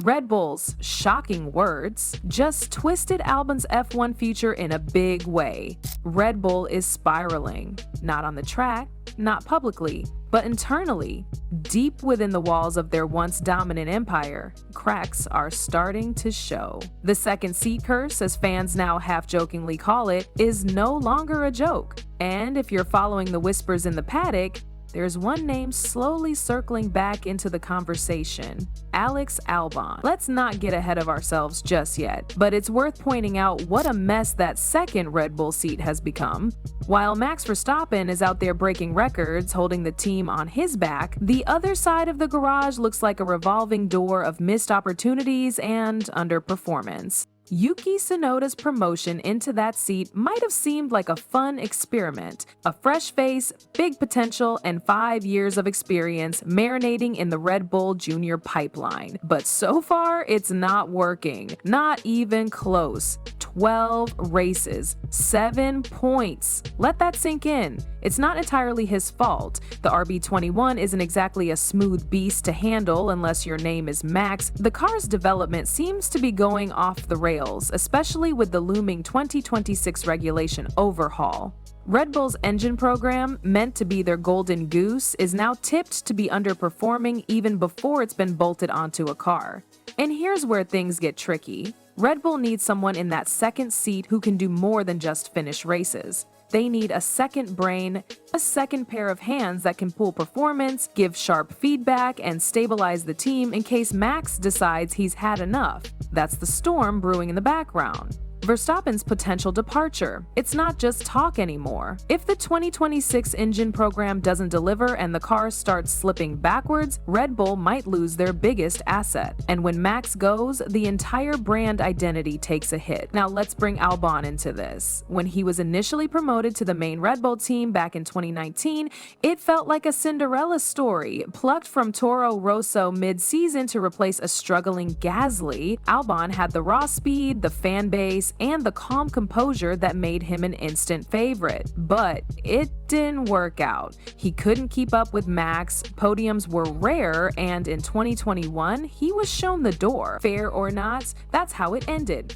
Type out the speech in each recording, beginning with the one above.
Red Bull's shocking words just twisted Albon's F1 future in a big way. Red Bull is spiraling, not on the track, not publicly, but internally. Deep within the walls of their once dominant empire, cracks are starting to show. The second seat curse, as fans now half-jokingly call it, is no longer a joke. And if you're following the whispers in the paddock, there's one name slowly circling back into the conversation: Alex Albon. Let's not get ahead of ourselves just yet, but it's worth pointing out what a mess that second Red Bull seat has become. While Max Verstappen is out there breaking records, holding the team on his back, the other side of the garage looks like a revolving door of missed opportunities and underperformance. Yuki Tsunoda's promotion into that seat might have seemed like a fun experiment. A fresh face, big potential, and 5 years of experience marinating in the Red Bull Junior pipeline. But so far, it's not working. Not even close. 12 races, 7 points. Let that sink in. It's not entirely his fault. The RB21 isn't exactly a smooth beast to handle unless your name is Max. The car's development seems to be going off the rails, especially with the looming 2026 regulation overhaul. Red Bull's engine program, meant to be their golden goose, is now tipped to be underperforming even before it's been bolted onto a car. And here's where things get tricky. Red Bull needs someone in that second seat who can do more than just finish races. They need a second brain, a second pair of hands that can pull performance, give sharp feedback, and stabilize the team in case Max decides he's had enough. That's the storm brewing in the background. Verstappen's potential departure. It's not just talk anymore. If the 2026 engine program doesn't deliver and the car starts slipping backwards, Red Bull might lose their biggest asset. And when Max goes, the entire brand identity takes a hit. Now let's bring Albon into this. When he was initially promoted to the main Red Bull team back in 2019, it felt like a Cinderella story, plucked from Toro Rosso mid-season to replace a struggling Gasly. Albon had the raw speed, the fan base, and the calm composure that made him an instant favorite. But it didn't work out. He couldn't keep up with Max, podiums were rare, and in 2021, he was shown the door. Fair or not, that's how it ended.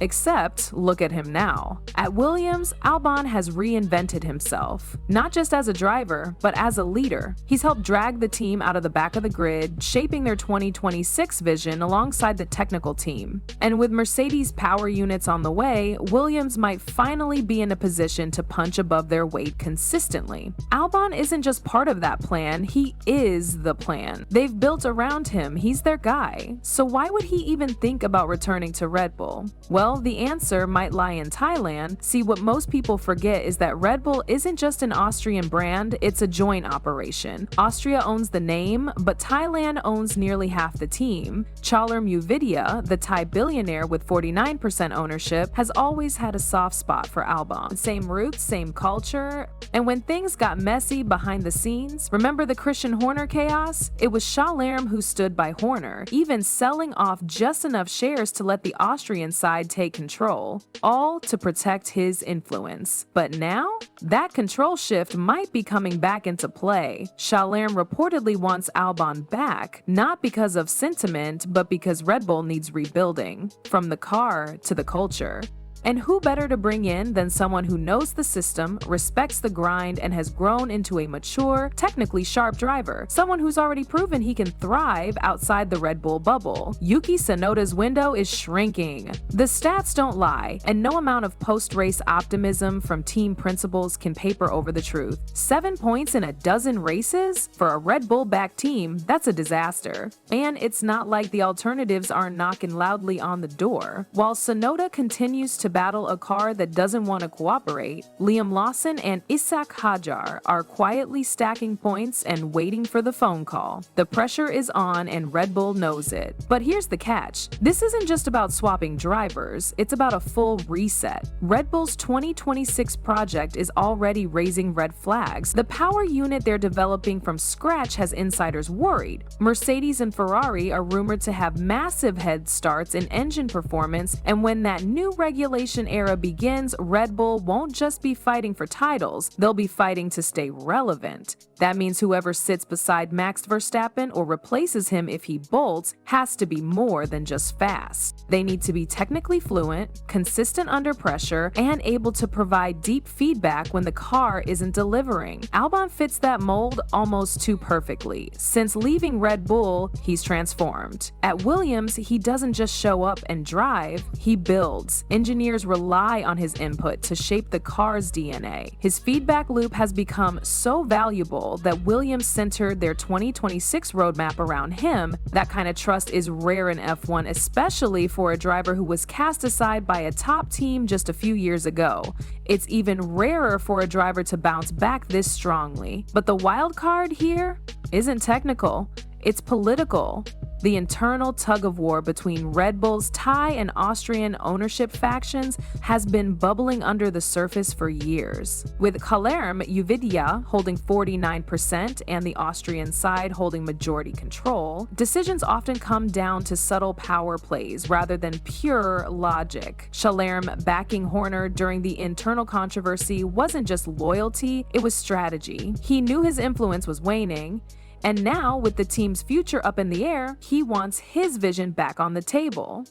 Except, look at him now. At Williams, Albon has reinvented himself, not just as a driver, but as a leader. He's helped drag the team out of the back of the grid, shaping their 2026 vision alongside the technical team. And with Mercedes power units on the way, Williams might finally be in a position to punch above their weight consistently. Albon isn't just part of that plan, he is the plan. They've built around him, he's their guy. So why would he even think about returning to Red Bull? Well, the answer might lie in Thailand. See, what most people forget is that Red Bull isn't just an Austrian brand, it's a joint operation. Austria owns the name, but Thailand owns nearly half the team. Chaler Muvidya, the Thai billionaire with 49% ownership, has always had a soft spot for Albon. Same roots, same culture. And when things got messy behind the scenes, remember the Christian Horner chaos? It was Chaler who stood by Horner, even selling off just enough shares to let the Austrian side take control, all to protect his influence. But now, that control shift might be coming back into play. Chaler reportedly wants Albon back, not because of sentiment, but because Red Bull needs rebuilding, from the car to the culture. And who better to bring in than someone who knows the system, respects the grind, and has grown into a mature, technically sharp driver, someone who's already proven he can thrive outside the Red Bull bubble. Yuki Tsunoda's window is shrinking. The stats don't lie, and no amount of post-race optimism from team principals can paper over the truth. 7 points in a dozen races? For a Red Bull-backed team, that's a disaster. And it's not like the alternatives aren't knocking loudly on the door. While Tsunoda continues to battle a car that doesn't want to cooperate, Liam Lawson and Ishaq Hajar are quietly stacking points and waiting for the phone call. The pressure is on and Red Bull knows it. But here's the catch. This isn't just about swapping drivers, it's about a full reset. Red Bull's 2026 project is already raising red flags. The power unit they're developing from scratch has insiders worried. Mercedes and Ferrari are rumored to have massive head starts in engine performance, and when that new regulation simulation era begins, Red Bull won't just be fighting for titles, they'll be fighting to stay relevant. That means whoever sits beside Max Verstappen or replaces him if he bolts has to be more than just fast. They need to be technically fluent, consistent under pressure, and able to provide deep feedback when the car isn't delivering. Albon fits that mold almost too perfectly. Since leaving Red Bull, he's transformed. At Williams, he doesn't just show up and drive, he builds. Engineers rely on his input to shape the car's DNA. His feedback loop has become so valuable that Williams centered their 2026 roadmap around him. That kind of trust is rare in F1, especially for a driver who was cast aside by a top team just a few years ago. It's even rarer for a driver to bounce back this strongly. But the wild card here isn't technical, it's political. The internal tug-of-war between Red Bull's Thai and Austrian ownership factions has been bubbling under the surface for years. With Kalerm Uvidya holding 49% and the Austrian side holding majority control, decisions often come down to subtle power plays rather than pure logic. Kalerm backing Horner during the internal controversy wasn't just loyalty, it was strategy. He knew his influence was waning, and now, with the team's future up in the air, he wants his vision back on the table.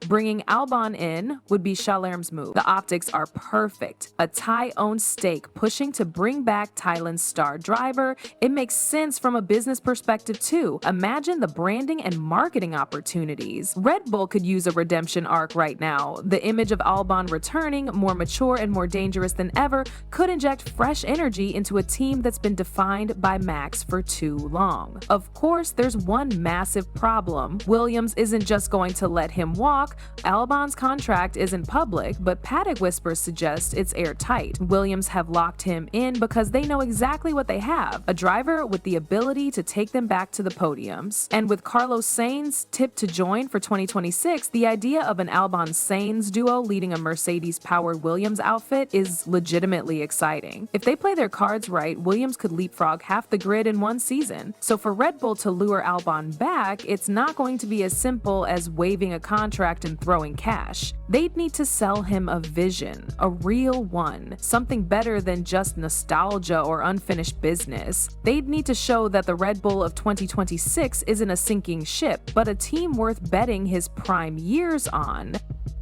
Bringing Albon in would be Kalerm's move. The optics are perfect. A Thai-owned stake pushing to bring back Thailand's star driver. It makes sense from a business perspective too. Imagine the branding and marketing opportunities. Red Bull could use a redemption arc right now. The image of Albon returning, more mature and more dangerous than ever, could inject fresh energy into a team that's been defined by Max for too long. Of course, there's one massive problem. Williams isn't just going to let him walk. Albon's contract isn't public, but paddock whispers suggest it's airtight. Williams have locked him in because they know exactly what they have, a driver with the ability to take them back to the podiums. And with Carlos Sainz tipped to join for 2026, the idea of an Albon-Sainz duo leading a Mercedes-powered Williams outfit is legitimately exciting. If they play their cards right, Williams could leapfrog half the grid in one season. So for Red Bull to lure Albon back, it's not going to be as simple as waiving a contract and throwing cash. They'd need to sell him a vision, a real one, something better than just nostalgia or unfinished business. They'd need to show that the Red Bull of 2026 isn't a sinking ship, but a team worth betting his prime years on.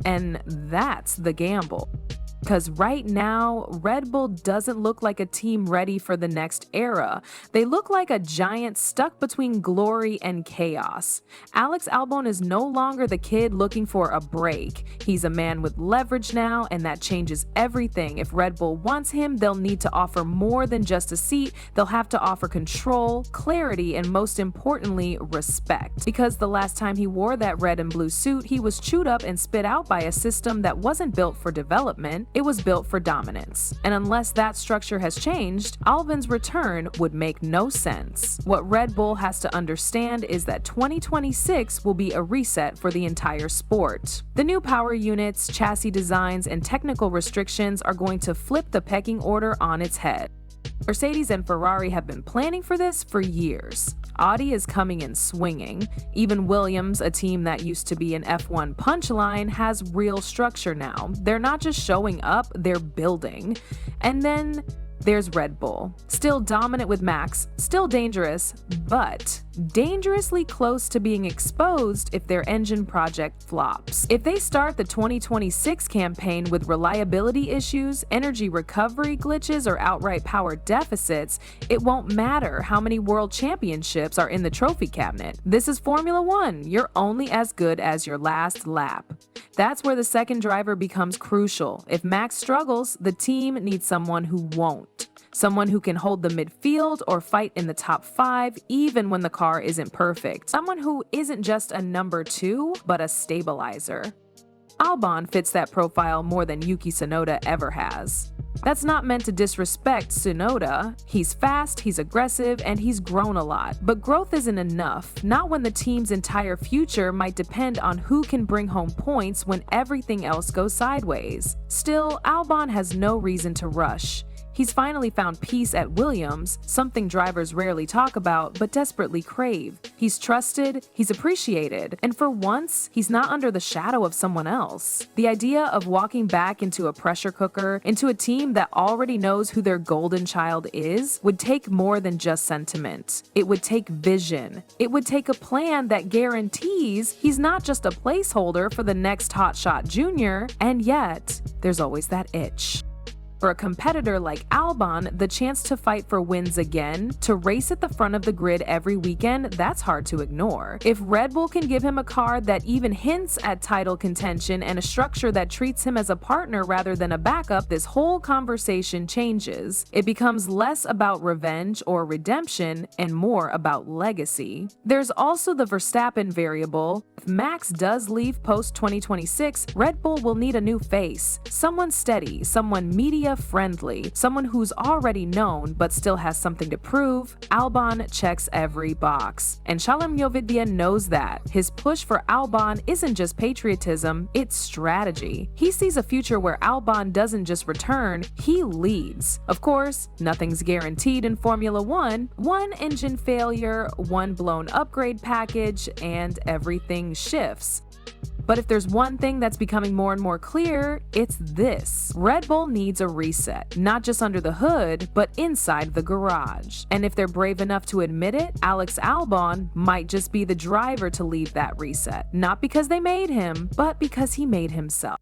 And that's the gamble. Because right now, Red Bull doesn't look like a team ready for the next era. They look like a giant stuck between glory and chaos. Alex Albon is no longer the kid looking for a break. He's a man with leverage now, and that changes everything. If Red Bull wants him, they'll need to offer more than just a seat. They'll have to offer control, clarity, and most importantly, respect. Because the last time he wore that red and blue suit, he was chewed up and spit out by a system that wasn't built for development. It was built for dominance. And unless that structure has changed, Albon's return would make no sense. What Red Bull has to understand is that 2026 will be a reset for the entire sport. The new power units, chassis designs, and technical restrictions are going to flip the pecking order on its head. Mercedes and Ferrari have been planning for this for years. Audi is coming in swinging. Even Williams, a team that used to be an F1 punchline, has real structure now. They're not just showing up, they're building. And then there's Red Bull. Still dominant with Max, still dangerous, but dangerously close to being exposed if their engine project flops. If they start the 2026 campaign with reliability issues, energy recovery glitches, or outright power deficits, it won't matter how many world championships are in the trophy cabinet. This is Formula One. You're only as good as your last lap. That's where the second driver becomes crucial. If Max struggles, the team needs someone who won't. Someone who can hold the midfield or fight in the top 5 even when the car isn't perfect. Someone who isn't just a number 2, but a stabilizer. Albon fits that profile more than Yuki Tsunoda ever has. That's not meant to disrespect Tsunoda. He's fast, he's aggressive, and he's grown a lot. But growth isn't enough, not when the team's entire future might depend on who can bring home points when everything else goes sideways. Still, Albon has no reason to rush. He's finally found peace at Williams, something drivers rarely talk about but desperately crave. He's trusted, he's appreciated, and for once, he's not under the shadow of someone else. The idea of walking back into a pressure cooker, into a team that already knows who their golden child is, would take more than just sentiment. It would take vision. It would take a plan that guarantees he's not just a placeholder for the next hotshot junior, and yet, there's always that itch. For a competitor like Albon, the chance to fight for wins again, to race at the front of the grid every weekend, that's hard to ignore. If Red Bull can give him a car that even hints at title contention and a structure that treats him as a partner rather than a backup, this whole conversation changes. It becomes less about revenge or redemption and more about legacy. There's also the Verstappen variable. If Max does leave post-2026, Red Bull will need a new face. Someone steady, someone media-friendly, someone who's already known but still has something to prove. Albon checks every box. And Shalom knows that. His push for Albon isn't just patriotism, it's strategy. He sees a future where Albon doesn't just return, he leads. Of course, nothing's guaranteed in Formula One. One engine failure, one blown upgrade package, and everything shifts. But if there's one thing that's becoming more and more clear, it's this. Red Bull needs a reset, not just under the hood, but inside the garage. And if they're brave enough to admit it, Alex Albon might just be the driver to lead that reset. Not because they made him, but because he made himself.